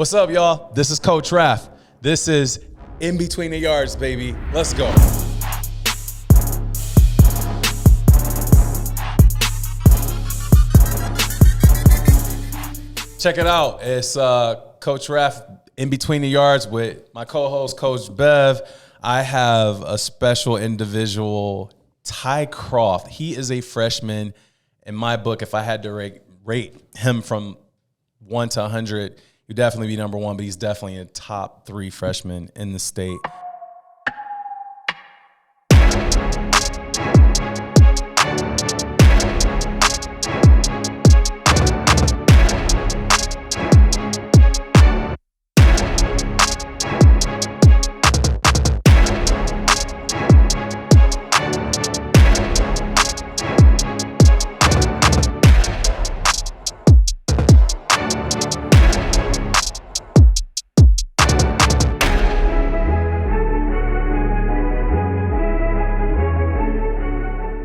What's up, y'all? This is Coach Kroff. This is In Between the Yards, baby. Let's go. Check it out. It's Coach Kroff, In Between the Yards, with my co-host, Coach Bev. I have a special individual, Ty Kroff. He is a freshman. In my book, if I had to rate him from 1 to 100, he'd definitely be number 1, but he's definitely a top 3 freshman in the state.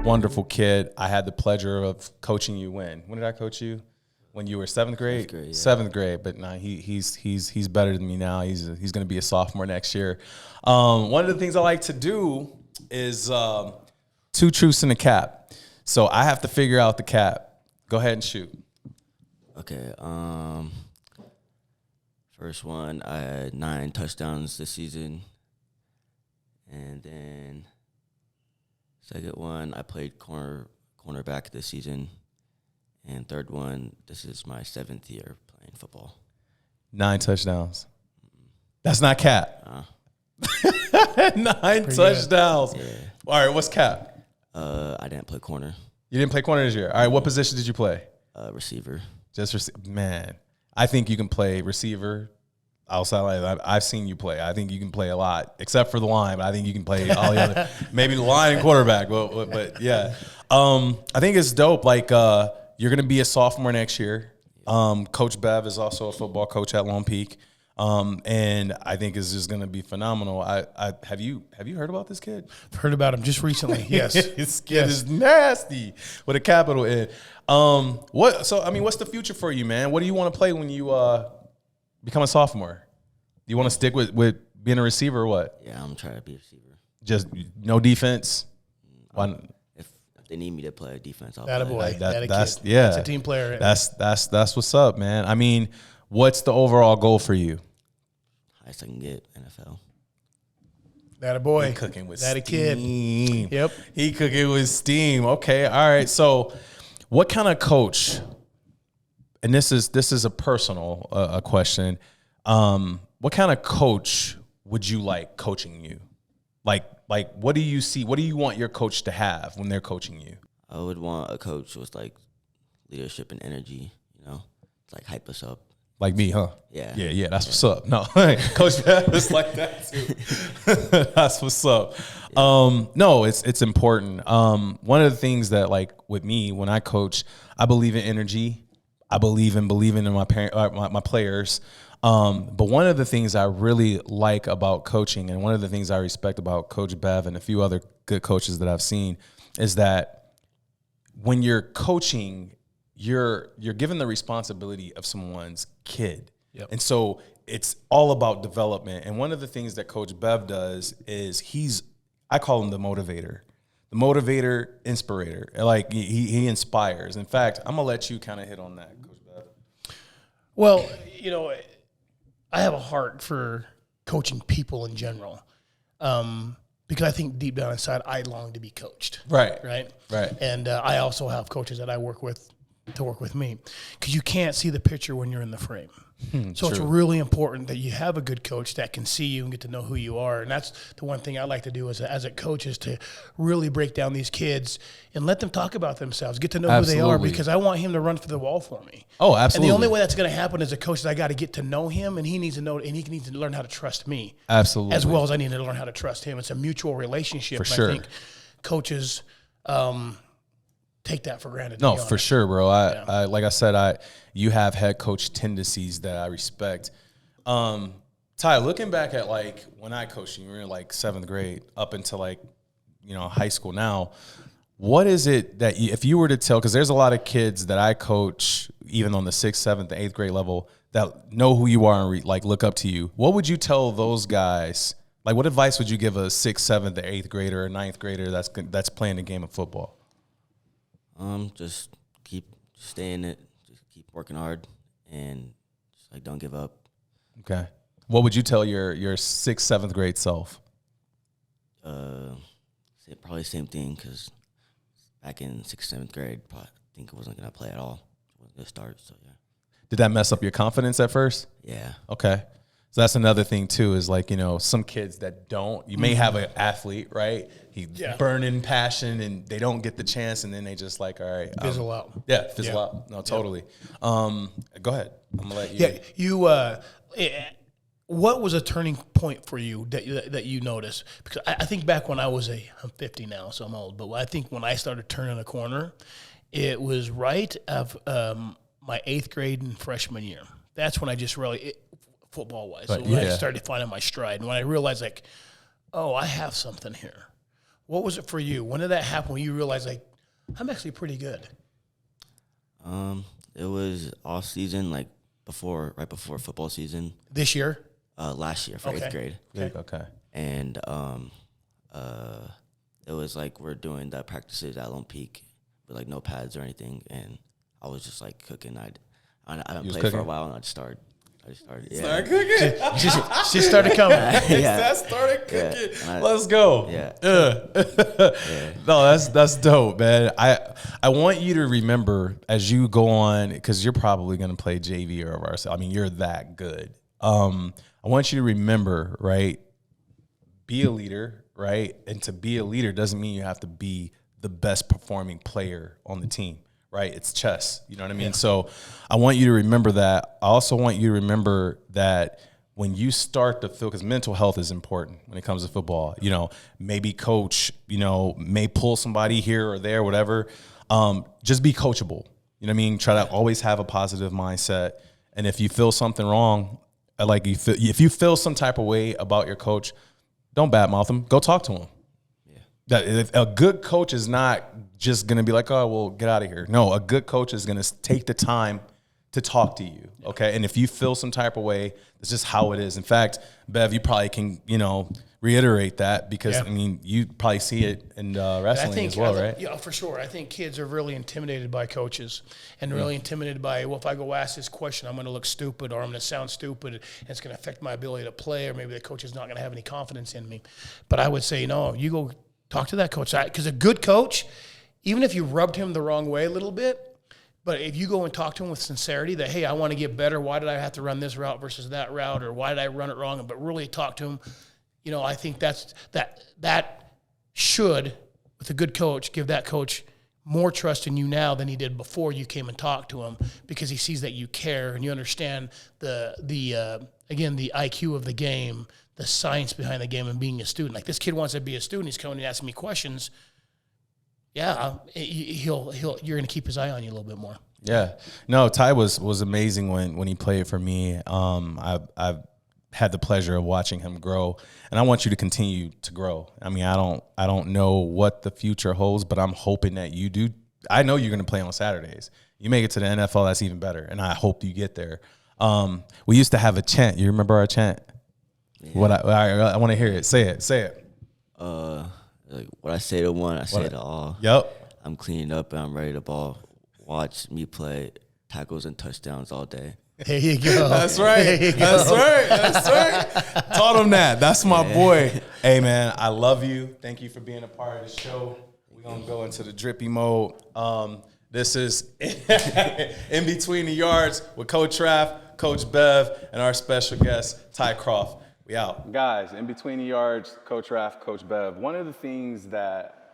Wonderful kid. I had the pleasure of coaching you when? When did I coach you? When you were 7th grade? 7th grade, yeah. 7th grade, but nah, he's better than me now. He's going to be a sophomore next year. One of the things I like to do is 2 truths in a cap. So I have to figure out the cap. Go ahead and shoot. Okay. First one, I had 9 touchdowns this season. And then second one, I played cornerback this season. And third one, this is my 7th year playing football. 9 touchdowns. That's not cap. 9 touchdowns. Yeah. All right, what's cap? I didn't play corner. You didn't play corner this year. All right, what position did you play? Receiver. Just man, I think you can play receiver. Outside, I've seen you play. I think you can play a lot, except for the line. But I think you can play all the other, maybe the line and quarterback. But yeah, I think it's dope. Like you're gonna be a sophomore next year. Coach Bev is also a football coach at Lone Peak, and I think it's just gonna be phenomenal. Have you heard about this kid? I've heard about him just recently. Yes, this kid is nasty with a capital N. What's the future for you, man? What do you want to play when you become a sophomore? Do you want to stick with being a receiver or what? Yeah, I'm trying to be a receiver. Just no defense? If they need me to play defense, I'll play. Like that's yeah. That's a team player. Right? That's what's up, man. I mean, what's the overall goal for you? Highest I can get, NFL. That a boy. He cooking with that steam. A kid. Yep. He cooking with steam. Okay, all right. So what kind of coach, and this is a personal a question, what kind of coach would you like coaching you? Like what do you see? What do you want your coach to have when they're coaching you? I would want a coach with like leadership and energy, like hype us up. Like me, huh? Yeah. Yeah, that's what's up. No, Coach Bev is like that too. That's what's up. No, it's important. One of the things that, like, with me, when I coach, I believe in energy. I believe in my players. But one of the things I really like about coaching, and one of the things I respect about Coach Bev and a few other good coaches that I've seen, is that when you're coaching, you're given the responsibility of someone's kid. Yep. And so it's all about development. And one of the things that Coach Bev does is I call him the motivator. The motivator, inspirator. Like he inspires. In fact, I'm gonna let you kind of hit on that, Coach Bev. Well, I have a heart for coaching people in general, because I think deep down inside I long to be coached. Right. And I also have coaches that I work with to work with me, because you can't see the picture when you're in the frame. So it's really important that you have a good coach that can see you and get to know who you are. And that's the one thing I like to do as a coach, is to really break down these kids and let them talk about themselves, get to know who they are, because I want him to run for the wall for me. Oh, absolutely. And the only way that's going to happen as a coach is I got to get to know him, and he needs to know, and he needs to learn how to trust me. Absolutely. As well as I need to learn how to trust him. It's a mutual relationship. For sure. I think coaches take that for granted. No, for sure, bro. I like I said, you have head coach tendencies that I respect. Ty, looking back at like when I coached you were in like 7th grade up until like, high school now, what is it that if you were to tell, because there's a lot of kids that I coach even on the 6th, 7th, and 8th grade level that know who you are and like look up to you, what would you tell those guys? Like, what advice would you give a 6th, 7th, or 8th grader or 9th grader that's playing a game of football? Just keep staying it. Just keep working hard, and just like don't give up. Okay. What would you tell your 6th, 7th grade self? Probably same thing, because back in 6th, 7th grade, probably think I wasn't gonna play at all. I wasn't gonna start. So yeah. Did that mess up your confidence at first? Yeah. Okay. So that's another thing too, is like, you know, some kids that don't, you may have an athlete, right? He's burning passion and they don't get the chance, and then they just like, all right. Fizzle out. Yeah, fizzle out. No, totally. Go ahead. I'm gonna let you. Yeah, you. What was a turning point for you that you noticed? Because I think back when I'm 50 now, so I'm old, but I think when I started turning a corner, it was right of my 8th grade and freshman year. That's when I just really, football-wise, so when I started finding my stride. And when I realized, like, oh, I have something here. What was it for you? When did that happen when you realized, like, I'm actually pretty good? It was off season, like right before football season. This year? Last year for 8th grade. Okay. And it was like we're doing the practices at Lone Peak with like no pads or anything, and I was just like cooking. I didn't play for a while, and I just started. Yeah. Started cooking. She started coming. That started cooking. Yeah. Let's go. Yeah. No, that's dope, man. I want you to remember as you go on, because you're probably going to play JV or varsity. I mean, you're that good. I want you to remember, right? Be a leader, right? And to be a leader doesn't mean you have to be the best performing player on the team. Right? It's chess. You know what I mean? Yeah. So I want you to remember that. I also want you to remember that when you start to feel, because mental health is important when it comes to football, you know, maybe coach, you know, may pull somebody here or there, whatever. Just be coachable. You know what I mean? Try to always have a positive mindset. And if you feel something wrong, like if you feel some type of way about your coach, don't badmouth him. Go talk to him. That a good coach is not just going to be like, oh, well, get out of here. No, a good coach is going to take the time to talk to you, okay? And if you feel some type of way, it's just how it is. In fact, Bev, you probably can, you know, reiterate that because, I mean, you probably see it in wrestling as well, right? Yeah, for sure. I think kids are really intimidated by coaches and really intimidated by, well, if I go ask this question, I'm going to look stupid or I'm going to sound stupid and it's going to affect my ability to play, or maybe the coach is not going to have any confidence in me. But I would say, no, you go talk to that coach. Because a good coach, even if you rubbed him the wrong way a little bit, but if you go and talk to him with sincerity that, hey, I want to get better. Why did I have to run this route versus that route? Or why did I run it wrong? But really talk to him. You know, I think that should, with a good coach, give that coach more trust in you now than he did before you came and talked to him, because he sees that you care and you understand the IQ of the game, the science behind the game, and being a student. Like, this kid wants to be a student. He's coming and asking me questions. Yeah, you're going to keep his eye on you a little bit more. Yeah. No, Ty was amazing when he played for me. I've had the pleasure of watching him grow, and I want you to continue to grow. I mean, I don't know what the future holds, but I'm hoping that you do. I know you're going to play on Saturdays. You make it to the NFL, that's even better, and I hope you get there. We used to have a chant. You remember our chant? Yeah. I want to hear it. Say it. Like what I say to one, I say to all. Yep. I'm cleaning up and I'm ready to ball. Watch me play tackles and touchdowns all day. There you go. That's right. That's right. Taught him that. That's my boy. Hey, man, I love you. Thank you for being a part of the show. We're going to go into the drippy mode. This is In Between the Yards with Coach Raff, Coach Bev, and our special guest, Ty Kroff. We out. Guys, In Between the Yards, Coach Raff, Coach Bev. One of the things that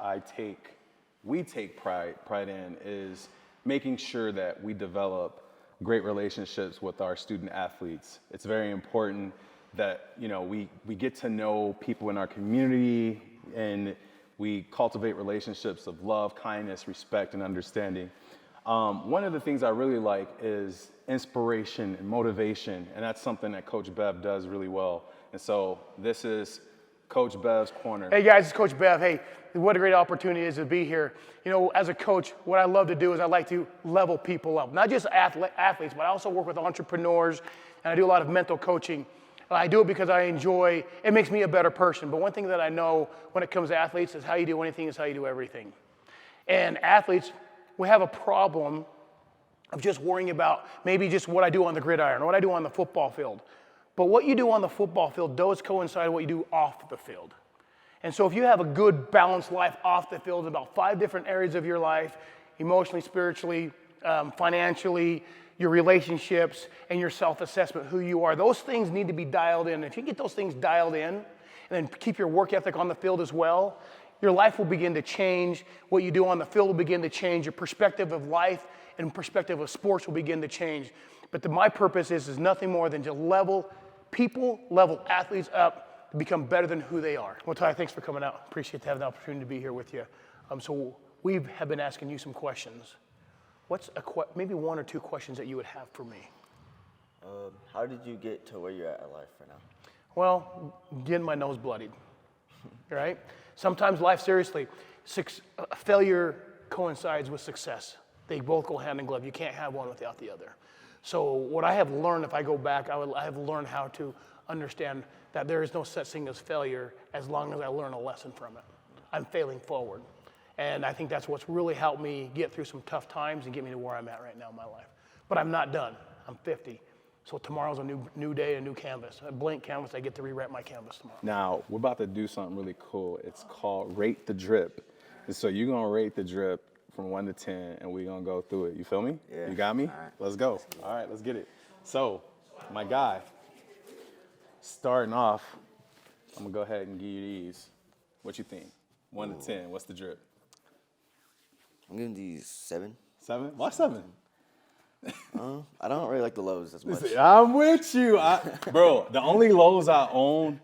we take pride in is making sure that we develop great relationships with our student athletes. It's very important that, you know, we get to know people in our community and we cultivate relationships of love, kindness, respect, and understanding. One of the things I really like is inspiration and motivation, and that's something that Coach Bev does really well. And so this is Coach Bev's Corner. Hey guys, it's Coach Bev. Hey, what a great opportunity it is to be here. You know, as a coach, what I love to do is I like to level people up. Not just athletes, but I also work with entrepreneurs, and I do a lot of mental coaching. And I do it because I enjoy, it makes me a better person. But one thing that I know when it comes to athletes is how you do anything is how you do everything. And athletes, we have a problem of just worrying about maybe just what I do on the gridiron or what I do on the football field. But what you do on the football field does coincide with what you do off the field. And so if you have a good, balanced life off the field in about 5 different areas of your life, emotionally, spiritually, financially, your relationships, and your self-assessment, who you are, those things need to be dialed in. If you get those things dialed in, and then keep your work ethic on the field as well, your life will begin to change. What you do on the field will begin to change. Your perspective of life and perspective of sports will begin to change. But my purpose is nothing more than to level athletes up to become better than who they are. Well, Ty, thanks for coming out. Appreciate having the opportunity to be here with you. So we have been asking you some questions. What's maybe 1 or 2 questions that you would have for me? How did you get to where you're at in life right now? Well, getting my nose bloodied, right? Sometimes life, seriously, failure coincides with success. They both go hand in glove. You can't have one without the other. So what I have learned, if I go back, I have learned how to understand that there is no such thing as failure as long as I learn a lesson from it. I'm failing forward. And I think that's what's really helped me get through some tough times and get me to where I'm at right now in my life. But I'm not done. I'm 50. So tomorrow's a new day, a new canvas. A blank canvas, I get to rewrite my canvas tomorrow. Now, we're about to do something really cool. It's called Rate the Drip. And so you're going to rate the drip from 1 to 10, and we're going to go through it. You feel me? Yeah. You got me? All right. Let's go. All right, let's get it. So, my guy, starting off, I'm going to go ahead and give you these. What you think? 1 to 10, what's the drip? I'm giving these 7. 7? Why 7? I don't really like the lows as much. I'm with you. Bro, the only lows I own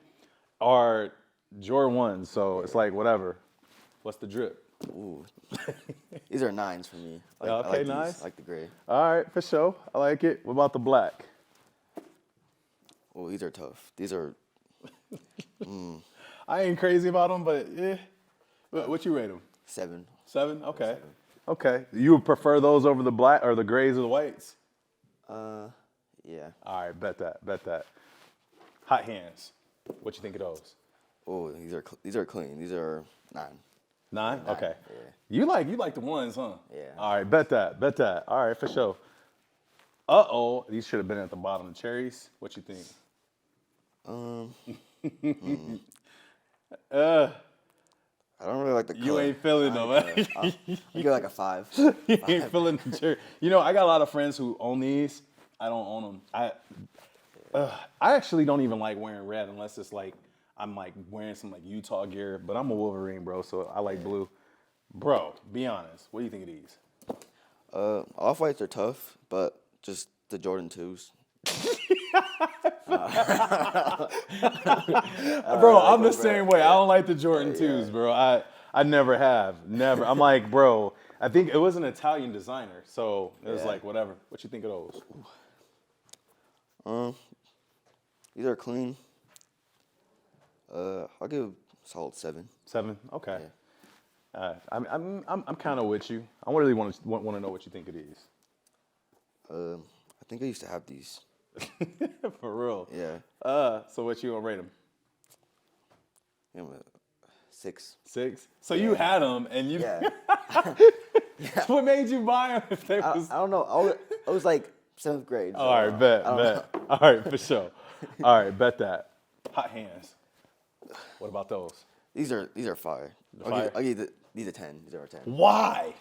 are Jordan 1s, so it's like whatever. What's the drip? Ooh. These are 9s for me. Okay, I like nice. These. I like the gray. All right, for sure. I like it. What about the black? Oh, these are tough. These are. I ain't crazy about them, but yeah. What you rate them? 7. 7? Okay. 7. Okay. You would prefer those over the black or the grays or the whites? Yeah. All right, bet that. Hot hands. What you think of those? Oh, these are clean. These are 9. 9? Okay. Yeah. You like the ones, huh? Yeah. All right, bet that. All right, for sure. Uh-oh, these should have been at the bottom. The cherries, what you think? I don't really like the color. You ain't feeling them, man. You go like a 5. You ain't feeling the cherry. You know, I got a lot of friends who own these. I don't own them. I actually don't even like wearing red unless it's like I'm like wearing some like Utah gear, but I'm a Wolverine, bro, so I like blue. Bro, be honest. What do you think of these? Off-whites are tough, but just the Jordan 2s. Bro, I'm the same way. I don't like the Jordan 2s, bro. I never have. Never. I'm like, bro, I think it was an Italian designer, so it was like, whatever. What you think of those? These are clean. I'll give solid 7. 7? Okay. Yeah. I'm kind of with you. I really want to know what you think of these. I think I used to have these. For real. Yeah. So what you gonna rate them? I'm a 6. 6. So you had them, and you. Yeah. What made you buy them? If they was... I don't know. I was like 7th grade. So All right, bet. All right, for sure. All right, bet that. Hot hands. What about those? These are fire. I'll give these a 10. These are a 10. Why?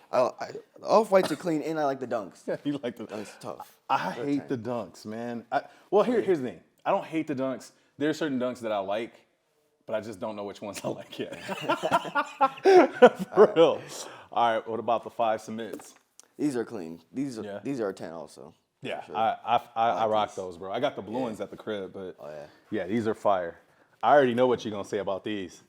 Off-whites are clean, and I like the dunks. You like the Dunks tough. I hate the dunks, man. Here's the thing. I don't hate the dunks. There are certain dunks that I like, but I just don't know which ones I like yet. For real. All right, what about the 5 submits? These are clean. These are a 10 also. Yeah, Sure. I rock those, bro. I got the blue ones at the crib, but Oh, yeah, these are fire. I already know what you're gonna say about these.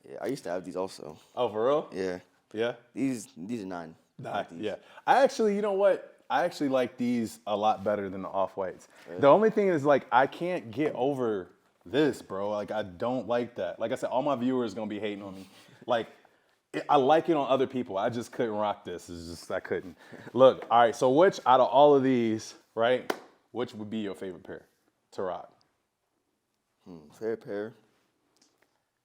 Yeah, I used to have these also. Oh, for real? Yeah. Yeah. These are 9. I like these. Yeah. I actually, you know what? I actually like these a lot better than the off-whites. Really? The only thing is, like, I can't get over this, bro. Like, I don't like that. Like I said, all my viewers gonna be hating on me. Like, I like it on other people. I just couldn't rock this. It's just, I couldn't. Look, all right, so which out of all of these, right, which would be your favorite pair to rock? Favorite pair?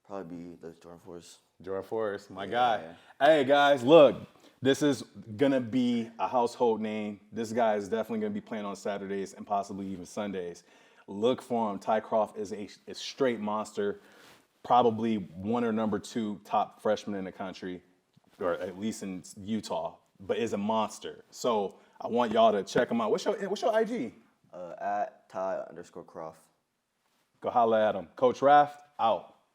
Probably be the Jordan 4s. Jordan 4s, my guy. Hey, guys, look, this is going to be a household name. This guy is definitely going to be playing on Saturdays and possibly even Sundays. Look for him. Ty Kroff is a straight monster, probably one or number 2 top freshman in the country, or at least in Utah, but is a monster. So I want y'all to check him out. What's your IG? At Ty_Kroff. Go holla at him. Coach Raft, out.